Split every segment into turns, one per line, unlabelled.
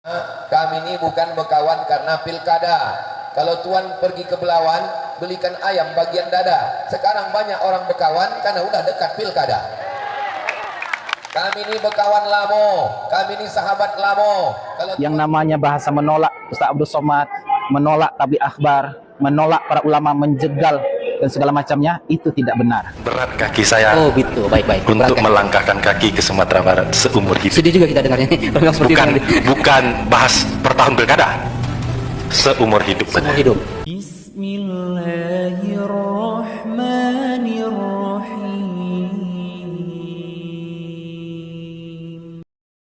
Kami ini bukan berkawan karena pilkada. Kalau tuan pergi ke Belawan, belikan ayam bagian dada. Sekarang banyak orang berkawan karena udah dekat pilkada. Kami ini berkawan lamo, kami ini sahabat lamo. Kalau
yang namanya bahasa menolak Ustaz Abdul Somad, menolak tabligh akbar, menolak para ulama, menjegal dan segala macamnya, itu tidak benar.
Berat kaki saya.
Oh gitu, baik-baik.
Untuk melangkahkan kaki ke Sumatera Barat seumur hidup.
Sedih juga kita dengarnya.
Bukan bahas per tahun pilkada. Seumur hidup.
Seumur hidup.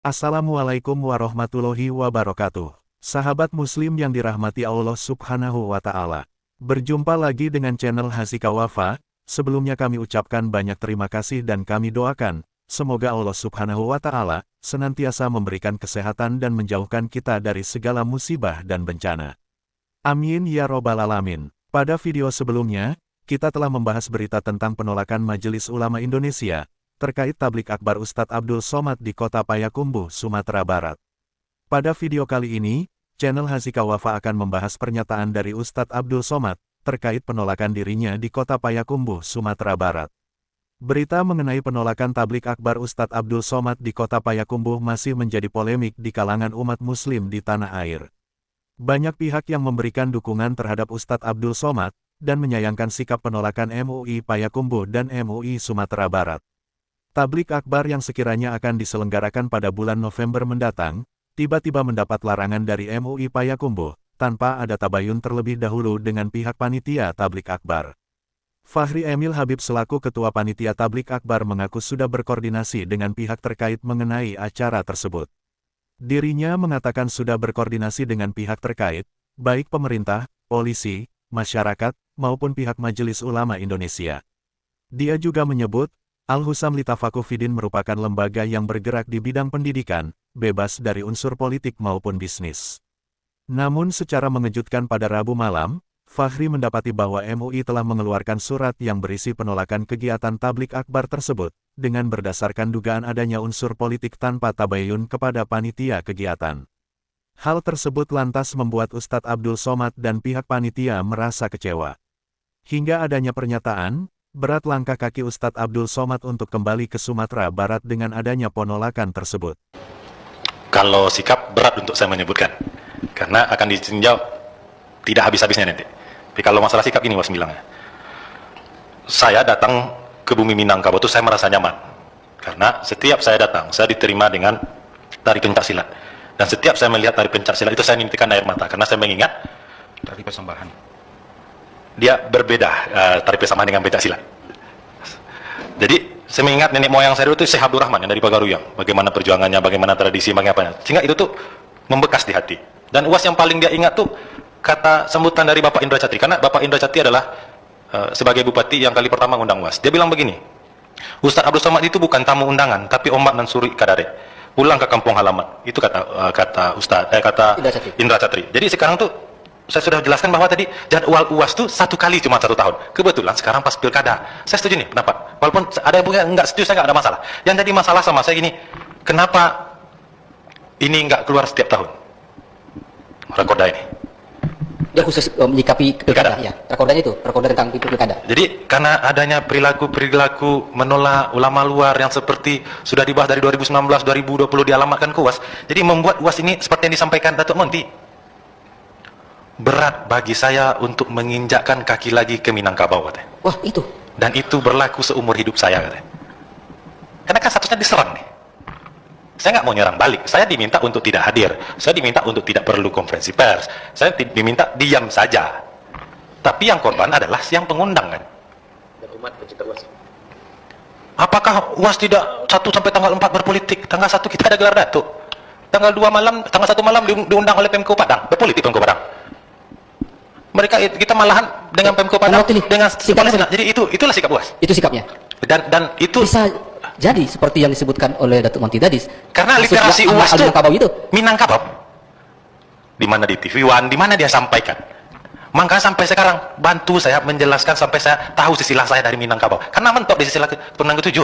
Assalamualaikum warahmatullahi wabarakatuh. Sahabat muslim yang dirahmati Allah subhanahu wa ta'ala. Berjumpa lagi dengan channel Hasika Wafa. Sebelumnya kami ucapkan banyak terima kasih dan kami doakan, semoga Allah subhanahu wa ta'ala senantiasa memberikan kesehatan dan menjauhkan kita dari segala musibah dan bencana. Amin ya robbal alamin. Pada video sebelumnya, kita telah membahas berita tentang penolakan Majelis Ulama Indonesia terkait tabligh akbar Ustadz Abdul Somad di Kota Payakumbuh, Sumatera Barat. Pada video kali ini, channel Hasika Wafa akan membahas pernyataan dari Ustadz Abdul Somad terkait penolakan dirinya di Kota Payakumbuh, Sumatera Barat. Berita mengenai penolakan tabligh akbar Ustadz Abdul Somad di Kota Payakumbuh masih menjadi polemik di kalangan umat muslim di tanah air. Banyak pihak yang memberikan dukungan terhadap Ustadz Abdul Somad dan menyayangkan sikap penolakan MUI Payakumbuh dan MUI Sumatera Barat. Tabligh akbar yang sekiranya akan diselenggarakan pada bulan November mendatang, tiba-tiba mendapat larangan dari MUI Payakumbuh, tanpa ada tabayun terlebih dahulu dengan pihak panitia tabligh akbar. Fahri Emil Habib selaku ketua panitia tabligh akbar mengaku sudah berkoordinasi dengan pihak terkait mengenai acara tersebut. Dirinya mengatakan sudah berkoordinasi dengan pihak terkait, baik pemerintah, polisi, masyarakat, maupun pihak Majelis Ulama Indonesia. Dia juga menyebut, Al-Husam Litafaquh Fidin merupakan lembaga yang bergerak di bidang pendidikan, bebas dari unsur politik maupun bisnis. Namun secara mengejutkan pada Rabu malam, Fahri mendapati bahwa MUI telah mengeluarkan surat yang berisi penolakan kegiatan tabligh akbar tersebut, dengan berdasarkan dugaan adanya unsur politik tanpa tabayun kepada panitia kegiatan. Hal tersebut lantas membuat Ustadz Abdul Somad dan pihak panitia merasa kecewa. Hingga adanya pernyataan, berat langkah kaki Ustadz Abdul Somad untuk kembali ke Sumatera Barat dengan adanya penolakan tersebut.
Kalau sikap berat untuk saya menyebutkan, karena akan ditinjau tidak habis-habisnya nanti. Tapi kalau masalah sikap ini was bilangnya, saya datang ke bumi Minangkabau itu saya merasa nyaman, karena setiap saya datang, saya diterima dengan tari pencak silat, dan setiap saya melihat tari pencak silat itu saya menitikkan air mata, karena saya mengingat tari persembahan. Dia berbeda tari persembahan dengan pencak silat. Jadi saya mengingat nenek moyang saya dulu itu Syekh Abdul Rahman yang dari Pagaruyang, bagaimana perjuangannya, bagaimana tradisi, bagaimana, sehingga itu tuh membekas di hati. Dan uas yang paling dia ingat tuh kata sambutan dari Bapak Indra Catri, karena Bapak Indra Catri adalah sebagai bupati yang kali pertama undang uas. Dia bilang begini, Ustadz Abdul Somad itu bukan tamu undangan, tapi ombak dan suri kadare. Pulang ke kampung halaman. Itu kata Indra Catri. Jadi sekarang tuh saya sudah jelaskan bahwa tadi jadwal uas tuh satu kali cuma 1 tahun. Kebetulan sekarang pas pilkada. Saya setuju nih pendapat. Walaupun ada yang punya nggak setuju, saya nggak ada masalah. Yang jadi masalah sama saya gini, kenapa ini nggak keluar setiap tahun? Rekorda ini.
Dia khusus menyikapi pilkada, ya. Rekorda itu, rekorda tentang pilkada.
Jadi karena adanya perilaku menolak ulama luar yang seperti sudah dibahas dari 2019, 2020 dialamatkan ke UAS. Jadi membuat UAS ini seperti yang disampaikan Datuk Monti. Berat bagi saya untuk menginjakkan kaki lagi ke Minangkabau, katanya.
Wah, itu.
Dan itu berlaku seumur hidup saya, katanya. Karena kan statusnya diserang nih. Saya nggak mau nyerang balik. Saya diminta untuk tidak hadir. Saya diminta untuk tidak perlu konferensi pers. Saya diminta diam saja. Tapi yang korban adalah yang pengundang, kan. Dan umat pecinta UAS. Apakah UAS tidak 1 sampai tanggal 4 berpolitik? Tanggal 1 kita ada gelar datuk. Tanggal 2 malam, tanggal 1 malam diundang oleh Pemko Padang. Berpolitik Pemko Padang. Mereka kita malahan dengan Pemko Padang dengan sikapnya. Jadi itulah sikap UAS.
Itu sikapnya.
Dan itu
bisa jadi seperti yang disebutkan oleh Datuk Monti tadi.
Karena literasi UAS itu
Minangkabau.
Di mana di TV One, di mana dia sampaikan. Maka sampai sekarang bantu saya menjelaskan sampai saya tahu sisilah saya dari Minangkabau. Karena mentok di sisilah ke-7.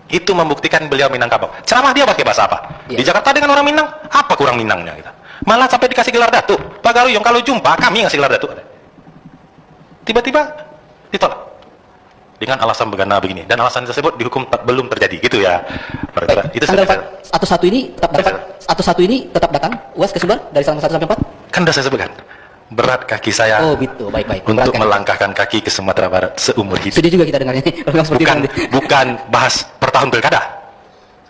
Itu membuktikan beliau Minangkabau. Ceramah dia pakai bahasa apa?
Iya.
Di Jakarta dengan orang Minang, apa kurang Minangnya kita? Malah sampai dikasih gelar datuk. Pak Garuyong kalau jumpa kami ngasih gelar datuk. Tiba-tiba ditolak dengan alasan begana begini, dan alasan tersebut dihukum belum terjadi, gitu ya.
Baik.
Itu
Tanggal
saya,
4, satu ini tetap datang UAS ke Sumbar dari tanggal 1 sampai 4?
kan sudah saya sebutkan. Berat kaki saya
Oh gitu, baik.
untuk
Berat, kan?
melangkahkan kaki ke Sumatera Barat seumur hidup.
Sedih juga kita dengarnya. Orang seperti
Bukan,
itu.
bukan bahas per tahun pilkada.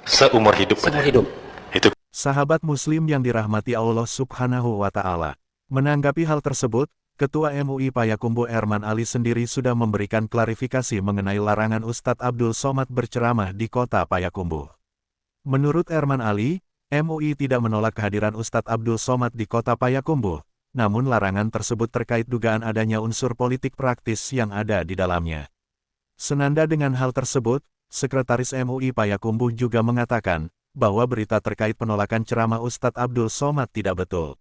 Seumur hidup.
Seumur hidup.
Itu.
Sahabat Muslim yang dirahmati Allah Subhanahu wa Ta'ala, menanggapi hal tersebut, Ketua MUI Payakumbuh Erman Ali sendiri sudah memberikan klarifikasi mengenai larangan Ustadz Abdul Somad berceramah di kota Payakumbuh. Menurut Erman Ali, MUI tidak menolak kehadiran Ustadz Abdul Somad di kota Payakumbuh, namun larangan tersebut terkait dugaan adanya unsur politik praktis yang ada di dalamnya. Senada dengan hal tersebut, Sekretaris MUI Payakumbuh juga mengatakan bahwa berita terkait penolakan ceramah Ustadz Abdul Somad tidak betul.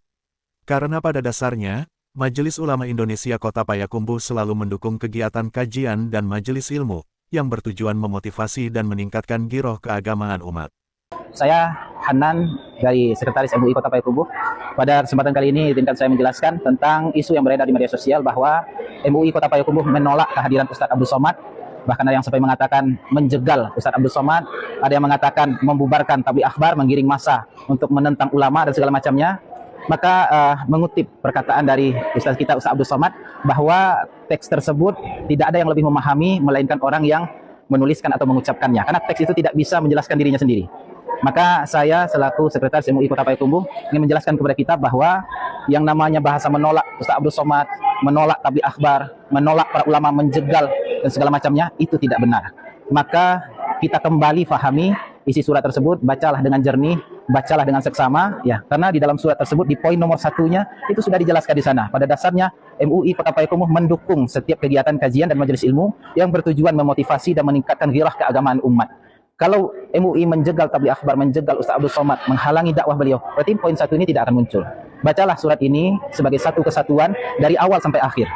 Karena pada dasarnya, Majelis Ulama Indonesia Kota Payakumbuh selalu mendukung kegiatan kajian dan majelis ilmu yang bertujuan memotivasi dan meningkatkan giroh keagamaan umat.
Saya Hanan dari Sekretaris MUI Kota Payakumbuh. Pada kesempatan kali ini izinkan saya menjelaskan tentang isu yang beredar di media sosial bahwa MUI Kota Payakumbuh menolak kehadiran Ustadz Abdul Somad. Bahkan ada yang sampai mengatakan menjegal Ustadz Abdul Somad, ada yang mengatakan membubarkan tabligh akbar, menggiring massa untuk menentang ulama dan segala macamnya. Maka mengutip perkataan dari Ustadz kita Ustadz Abdul Somad bahwa teks tersebut tidak ada yang lebih memahami melainkan orang yang menuliskan atau mengucapkannya, karena teks itu tidak bisa menjelaskan dirinya sendiri. Maka saya selaku Sekretaris MUI Kota Payakumbuh ingin menjelaskan kepada kita bahwa yang namanya bahasa menolak Ustadz Abdul Somad, menolak tabligh akbar, menolak para ulama, menjegal dan segala macamnya itu tidak benar. Maka kita kembali fahami isi surat tersebut, bacalah dengan jernih, bacalah dengan seksama, ya, karena di dalam surat tersebut di poin nomor 1-nya itu sudah dijelaskan di sana. Pada dasarnya MUI Kota Payakumbuh mendukung setiap kegiatan kajian dan majelis ilmu yang bertujuan memotivasi dan meningkatkan gairah keagamaan umat. Kalau MUI menjegal tabligh akbar, menjegal Ustadz Abdul Somad, menghalangi dakwah beliau, berarti poin 1 ini tidak akan muncul. Bacalah surat ini sebagai satu kesatuan dari awal sampai akhir.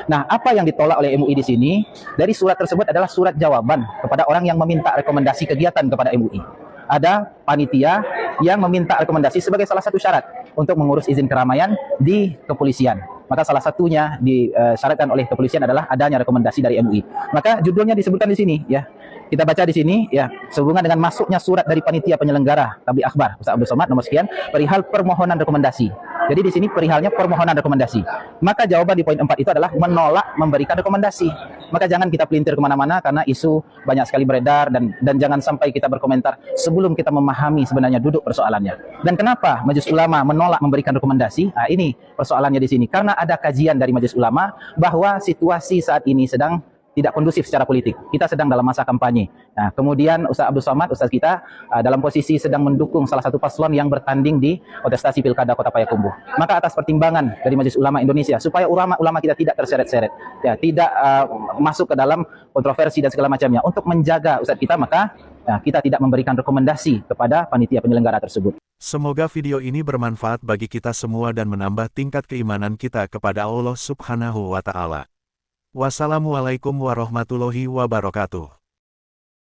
Nah, apa yang ditolak oleh MUI di sini dari surat tersebut adalah surat jawaban kepada orang yang meminta rekomendasi kegiatan kepada MUI. Ada panitia yang meminta rekomendasi sebagai salah satu syarat untuk mengurus izin keramaian di kepolisian. Maka salah satunya disyaratkan oleh kepolisian adalah adanya rekomendasi dari MUI. Maka judulnya disebutkan di sini, ya. Kita baca di sini, ya, sehubungan dengan masuknya surat dari panitia penyelenggara tabligh akbar Ustadz Abdul Somad nomor sekian perihal permohonan rekomendasi. Jadi di sini perihalnya permohonan rekomendasi. Maka jawaban di poin 4 itu adalah menolak memberikan rekomendasi. Maka jangan kita pelintir kemana-mana karena isu banyak sekali beredar dan jangan sampai kita berkomentar sebelum kita memahami sebenarnya duduk persoalannya. Dan kenapa Majelis Ulama menolak memberikan rekomendasi? Nah, ini persoalannya di sini. Karena ada kajian dari Majelis Ulama bahwa situasi saat ini sedang tidak kondusif secara politik. Kita sedang dalam masa kampanye. Nah, kemudian Ustadz Abdul Somad, Ustadz kita, dalam posisi sedang mendukung salah satu paslon yang bertanding di kontestasi Pilkada Kota Payakumbuh. Maka atas pertimbangan dari Majelis Ulama Indonesia, supaya ulama-ulama kita tidak terseret-seret, ya, tidak masuk ke dalam kontroversi dan segala macamnya, untuk menjaga Ustadz kita, maka kita tidak memberikan rekomendasi kepada panitia penyelenggara tersebut.
Semoga video ini bermanfaat bagi kita semua dan menambah tingkat keimanan kita kepada Allah Subhanahu wa Ta'ala. Wassalamualaikum warahmatullahi wabarakatuh.